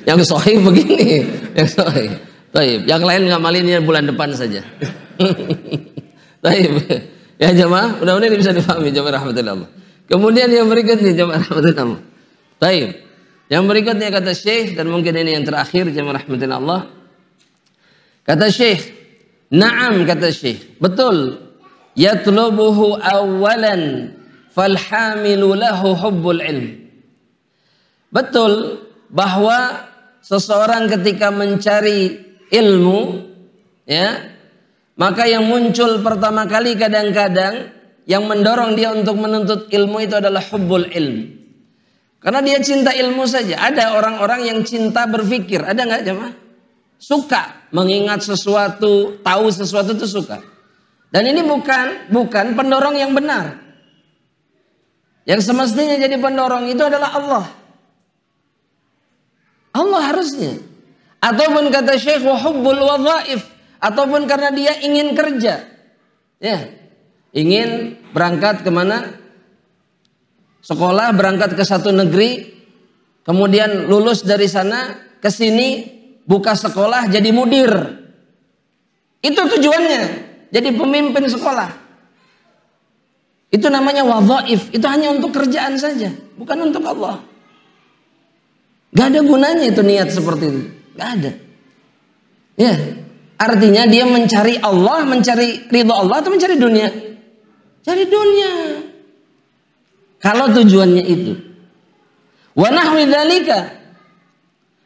Yang sahih begini. Yang sahih. Baik. Yang lain ngamalinnya bulan depan saja. Baik. Ya jamaah. Mudah-mudahan ini bisa difahami jamaah rahmatullah Allah. Kemudian yang berikutnya jamaah rahmatullah Allah. Baik. Yang berikutnya kata Syekh, dan mungkin ini yang terakhir, jemaah rahmatin Allah. Kata Syekh, na'am, kata Syekh, betul. Yatlubuhu awalan falhamilu lahu hubbul ilm. Betul bahwa seseorang ketika mencari ilmu, ya, maka yang muncul pertama kali kadang-kadang yang mendorong dia untuk menuntut ilmu itu adalah hubbul ilm. Karena dia cinta ilmu saja. Ada orang-orang yang cinta berpikir, ada nggak jemaah? Suka mengingat sesuatu, tahu sesuatu itu suka. Dan ini bukan pendorong yang benar. Yang semestinya jadi pendorong itu adalah Allah. Allah harusnya. Ataupun kata Syekh wa hubbul wadhaif, ataupun karena dia ingin kerja. Ya. Ingin berangkat kemana? Sekolah, berangkat ke satu negeri, kemudian lulus dari sana ke sini, buka sekolah jadi mudir. Itu tujuannya, jadi pemimpin sekolah. Itu namanya wadhaif, itu hanya untuk kerjaan saja, bukan untuk Allah. Gak ada gunanya itu niat seperti itu, gak ada. Ya, artinya dia mencari Allah, mencari ridho Allah atau mencari dunia? Cari dunia. Kalau tujuannya itu. Wa nahwi dzalika.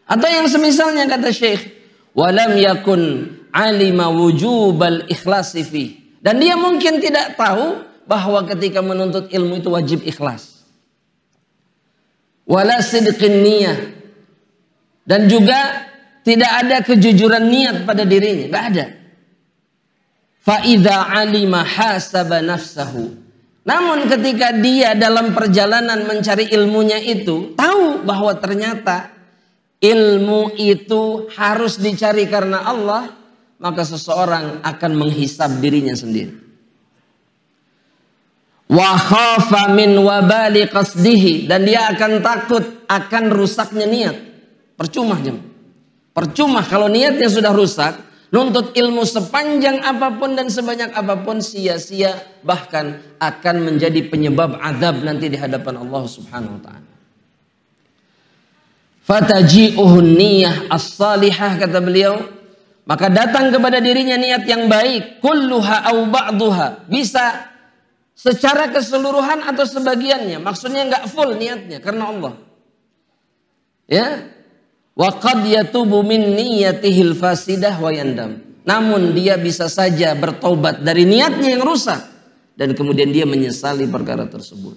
Atau yang semisalnya kata Syekh, walam yakun alima wujubal ikhlasi fi. Dan dia mungkin tidak tahu bahwa ketika menuntut ilmu itu wajib ikhlas. Wala sidqin niyah. Dan juga tidak ada kejujuran niat pada dirinya, enggak ada. Fa idza alima hasaba nafsahu. Namun ketika dia dalam perjalanan mencari ilmunya itu tahu bahwa ternyata ilmu itu harus dicari karena Allah, maka seseorang akan menghisab dirinya sendiri. Wa khafa min wabali qasdihi, dan dia akan takut akan rusaknya niat. Percuma jemaah. Percuma kalau niatnya sudah rusak. Nuntut ilmu sepanjang apapun dan sebanyak apapun sia-sia, bahkan akan menjadi penyebab azab nanti di hadapan Allah Subhanahu wa taala. Fataji'uhun niyah as-salihah, kata beliau, maka datang kepada dirinya niat yang baik, kulluha au ba'duha, bisa secara keseluruhan atau sebagiannya, maksudnya enggak full niatnya karena Allah. Ya. Wa qad yatubu min niyatihil fasidah wa yandam. Namun dia bisa saja bertobat dari niatnya yang rusak dan kemudian dia menyesali perkara tersebut.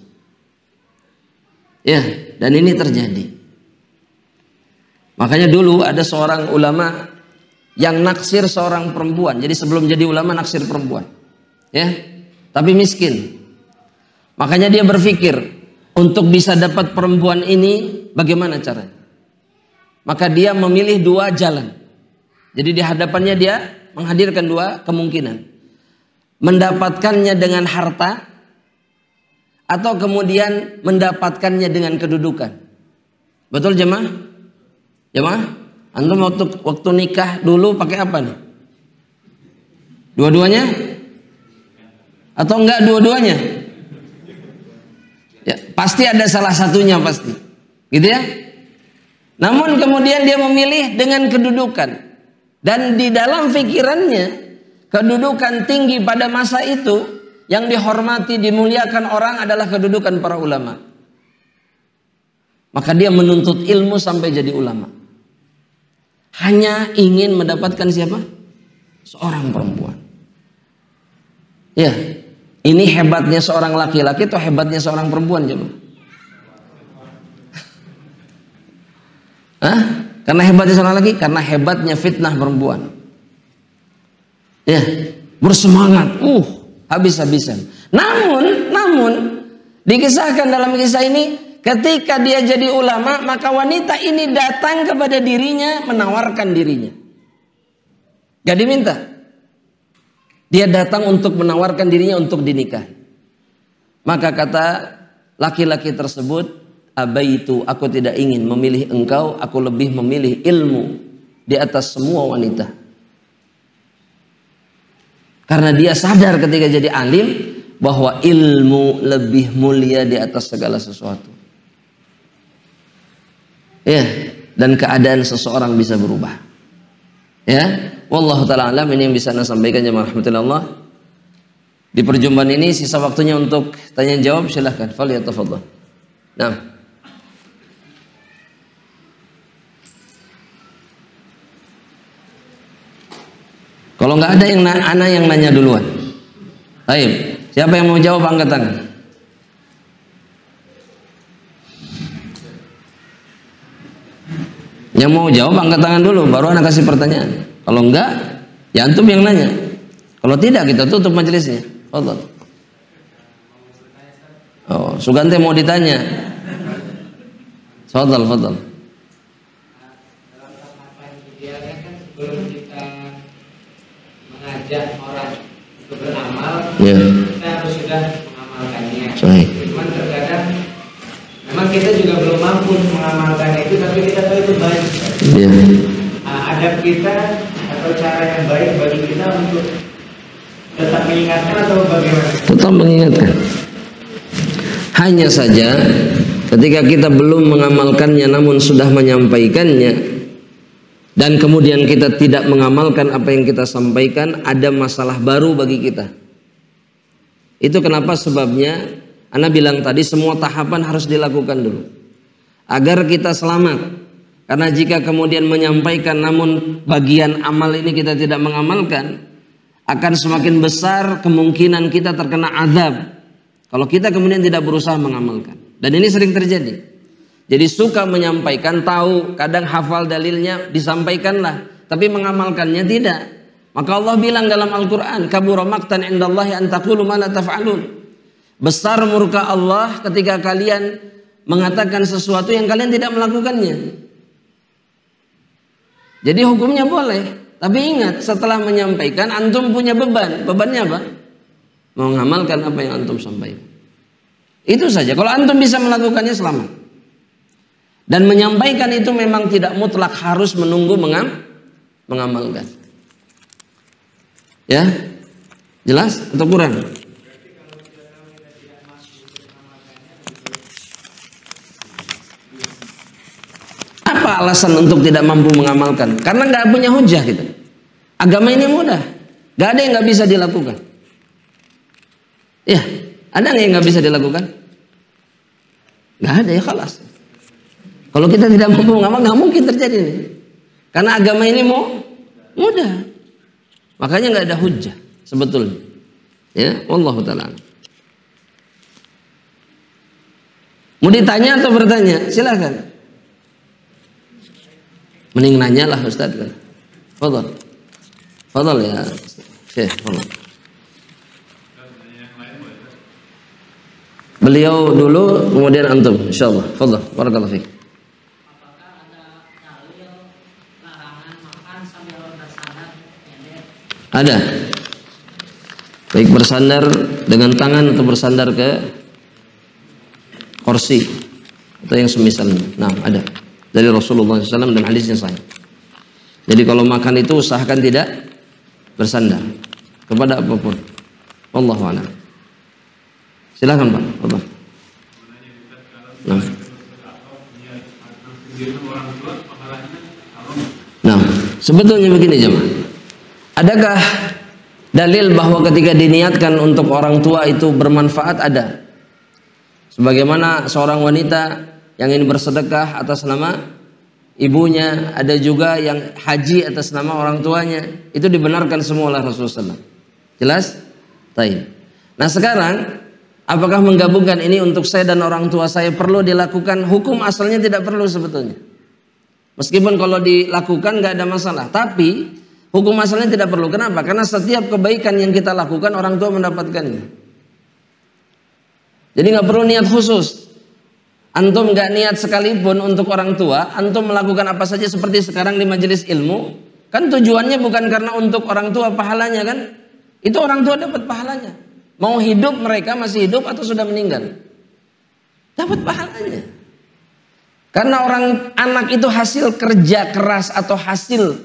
Ya, dan ini terjadi. Makanya dulu ada seorang ulama yang naksir seorang perempuan. Jadi sebelum jadi ulama naksir perempuan. Ya, tapi miskin. Makanya dia berpikir untuk bisa dapat perempuan ini bagaimana caranya? Maka dia memilih dua jalan. Jadi di hadapannya dia menghadirkan dua kemungkinan. Mendapatkannya dengan harta atau kemudian mendapatkannya dengan kedudukan. Betul jemaah? Jemaah? Antum waktu nikah dulu pakai apa nih? Dua-duanya? Atau enggak dua-duanya? Ya, pasti ada salah satunya pasti. Gitu ya? Namun kemudian dia memilih dengan kedudukan. Dan di dalam pikirannya, kedudukan tinggi pada masa itu, yang dihormati, dimuliakan orang adalah kedudukan para ulama. Maka dia menuntut ilmu sampai jadi ulama. Hanya ingin mendapatkan siapa? Seorang perempuan. Ya, ini hebatnya seorang laki-laki atau hebatnya seorang perempuan jemaah? Hah? Karena hebatnya seorang lagi, karena hebatnya fitnah perempuan. Ya, bersemangat, habis-habisan. Namun dikisahkan dalam kisah ini, ketika dia jadi ulama, maka wanita ini datang kepada dirinya, menawarkan dirinya. Gak diminta. Dia datang untuk menawarkan dirinya untuk dinikah. Maka kata laki-laki tersebut, abaitu, aku tidak ingin memilih engkau, aku lebih memilih ilmu di atas semua wanita. Karena dia sadar ketika jadi alim bahwa ilmu lebih mulia di atas segala sesuatu. Ya, dan keadaan seseorang bisa berubah. Ya, wallahu taala alam, ini yang bisa saya sampaikan jemaah rahmatullah. Di perjumpaan ini sisa waktunya untuk tanya jawab, silahkan. Falyatafadhal. Nah. Kalau nggak ada ana yang nanya duluan. Baik, siapa yang mau jawab angkat tangan. Yang mau jawab angkat tangan dulu, baru ana kasih pertanyaan. Kalau enggak, ya antum yang nanya. Kalau tidak, kita tutup majelisnya. Fadhal. Oh, Sugante mau ditanya. Fadhal. Mengajak orang untuk beramal, ya. Kita harus sudah mengamalkannya. Baik. Cuman terkadang memang kita juga belum mampu mengamalkan itu, tapi kita tahu itu baik. Ya. Adab kita atau cara yang baik bagi kita untuk tetap mengingatkan atau bagaimana? Tetap mengingatkan. Hanya saja ketika kita belum mengamalkannya namun sudah menyampaikannya, dan kemudian kita tidak mengamalkan apa yang kita sampaikan, ada masalah baru bagi kita. Itu kenapa sebabnya ana bilang tadi semua tahapan harus dilakukan dulu agar kita selamat. Karena jika kemudian menyampaikan namun bagian amal ini kita tidak mengamalkan, akan semakin besar kemungkinan kita terkena azab kalau kita kemudian tidak berusaha mengamalkan. Dan ini sering terjadi. Jadi suka menyampaikan, tahu, kadang hafal dalilnya, disampaikanlah, tapi mengamalkannya tidak. Maka Allah bilang dalam Al-Quran, kabura maqtan indallahi an taqulu ma la taf'alun. Besar murka Allah ketika kalian mengatakan sesuatu yang kalian tidak melakukannya. Jadi hukumnya boleh, tapi ingat setelah menyampaikan antum punya beban. Bebannya apa? Mengamalkan apa yang antum sampaikan. Itu saja. Kalau antum bisa melakukannya, selamat. Dan menyampaikan itu memang tidak mutlak harus menunggu mengamalkan. Ya, jelas atau kurang? Apa alasan untuk tidak mampu mengamalkan? Karena nggak punya hujah gitu. Agama ini mudah, nggak ada yang nggak bisa dilakukan. Ya, ada nggak yang nggak bisa dilakukan? Nggak ada, ya khalas. Kalau kita tidak mampu mengamal, nggak mungkin terjadi ini. Karena agama ini mudah. Makanya nggak ada hujah sebetulnya. Ya, wallahu ta'ala. Mau ditanya atau bertanya? Silakan. Mending nanya lah Ustaz kan. Fadhal ya Syekh. Beliau dulu kemudian antum insyaallah. Fadhal. Barakallahu fiik. Ada. Baik bersandar dengan tangan atau bersandar ke kursi atau yang semisalnya. Nah, ada dari Rasulullah SAW dan hadisnya sahih. Jadi kalau makan itu usahakan tidak bersandar kepada apapun. Wallahu a'lam. Silakan Pak. Apa? Nah, sebetulnya begini jemaah. Adakah dalil bahwa ketika diniatkan untuk orang tua itu bermanfaat? Ada. Sebagaimana seorang wanita yang ingin bersedekah atas nama ibunya, ada juga yang haji atas nama orang tuanya. Itu dibenarkan semua oleh Rasulullah SAW. Jelas? Baik. Nah sekarang, apakah menggabungkan ini untuk saya dan orang tua saya perlu dilakukan? Hukum asalnya tidak perlu sebetulnya. Meskipun kalau dilakukan nggak ada masalah. Tapi hukum asalnya tidak perlu. Kenapa? Karena setiap kebaikan yang kita lakukan orang tua mendapatkannya. Jadi nggak perlu niat khusus. Antum nggak niat sekalipun untuk orang tua, antum melakukan apa saja seperti sekarang di majelis ilmu, kan tujuannya bukan karena untuk orang tua pahalanya kan? Itu orang tua dapat pahalanya. Mau hidup mereka masih hidup atau sudah meninggal, dapat pahalanya. Karena anak itu hasil kerja keras atau hasil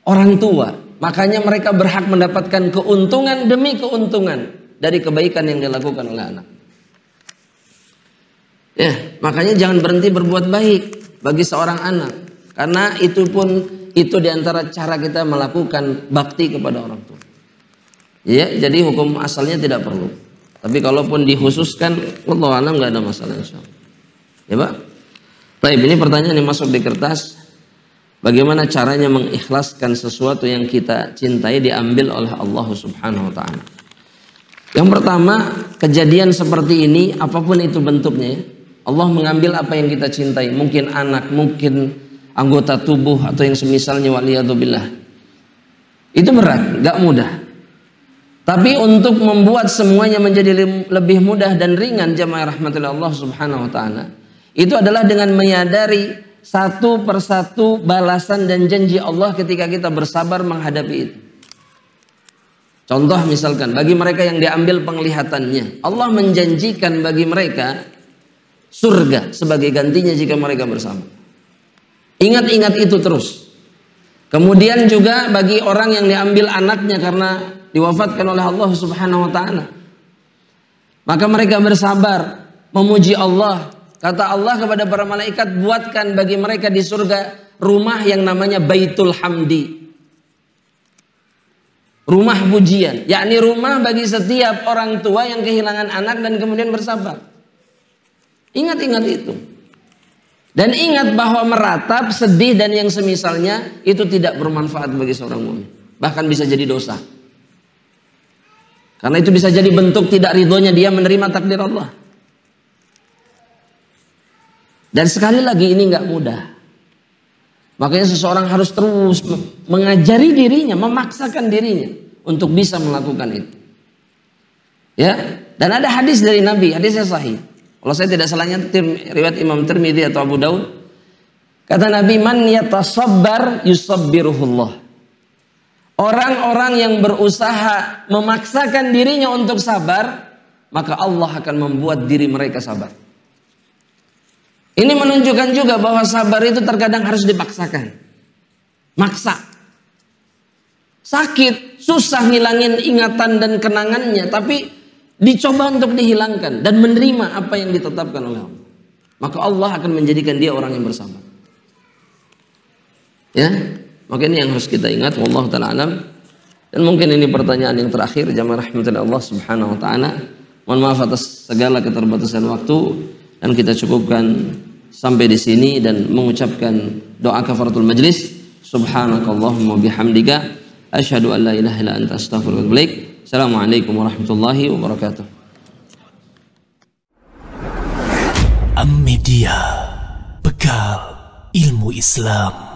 orang tua, makanya mereka berhak mendapatkan keuntungan demi keuntungan dari kebaikan yang dilakukan oleh anak. Ya, makanya jangan berhenti berbuat baik. bagi seorang anak. Karena itu diantara cara kita melakukan bakti kepada orang tua. Ya, jadi hukum asalnya tidak perlu. Tapi kalaupun dikhususkan, wallahu a'lam nggak ada masalah insyaallah. Ya Pak. Baik, ini pertanyaan yang masuk di kertas. Bagaimana caranya mengikhlaskan sesuatu yang kita cintai diambil oleh Allah Subhanahu wa taala? Yang pertama, kejadian seperti ini apapun itu bentuknya, Allah mengambil apa yang kita cintai, mungkin anak, mungkin anggota tubuh atau yang semisalnya, waliyadzubillah. Itu berat, gak mudah. Tapi untuk membuat semuanya menjadi lebih mudah dan ringan, jamaah rahmatillah Allah Subhanahu wa taala, itu adalah dengan menyadari satu persatu balasan dan janji Allah ketika kita bersabar menghadapi itu. Contoh misalkan, bagi mereka yang diambil penglihatannya, Allah menjanjikan bagi mereka surga sebagai gantinya jika mereka bersabar. Ingat-ingat itu terus. Kemudian juga bagi orang yang diambil anaknya karena diwafatkan oleh Allah Subhanahu wa taala, maka mereka bersabar memuji Allah. Kata Allah kepada para malaikat, buatkan bagi mereka di surga rumah yang namanya Baitul Hamdi. Rumah pujian, yakni rumah bagi setiap orang tua yang kehilangan anak dan kemudian bersabar. Ingat-ingat itu. Dan ingat bahwa meratap, sedih dan yang semisalnya itu tidak bermanfaat bagi seorang mukmin. Bahkan bisa jadi dosa. Karena itu bisa jadi bentuk tidak ridhonya dia menerima takdir Allah. Dan sekali lagi ini nggak mudah. Makanya seseorang harus terus mengajari dirinya, memaksakan dirinya untuk bisa melakukan itu. Ya, dan ada hadis dari Nabi, hadisnya sahih. Kalau saya tidak salahnya riwayat Imam Tirmidzi atau Abu Daud. Kata Nabi, man yatasabbar yusabbiruhullah. Orang-orang yang berusaha memaksakan dirinya untuk sabar, maka Allah akan membuat diri mereka sabar. Ini menunjukkan juga bahwa sabar itu terkadang harus dipaksakan. Maksa. Sakit, susah ngilangin ingatan dan kenangannya, tapi dicoba untuk dihilangkan dan menerima apa yang ditetapkan oleh Allah. Maka Allah akan menjadikan dia orang yang bersabar. Ya, maka ini yang harus kita ingat. Wallahu ta'ala alam. Dan mungkin ini pertanyaan yang terakhir, jamaah rahmatullah Allah Subhanahu wa taala. Mohon maaf atas segala keterbatasan waktu, dan kita cukupkan sampai di sini dan mengucapkan doa kafaratul majlis. Subhanakallahumma bihamdika asyhadu an la ilaha illa anta astaghfiruka wa atubu ilaik. Assalamualaikum warahmatullahi wabarakatuh. Am Media, bekal ilmu Islam.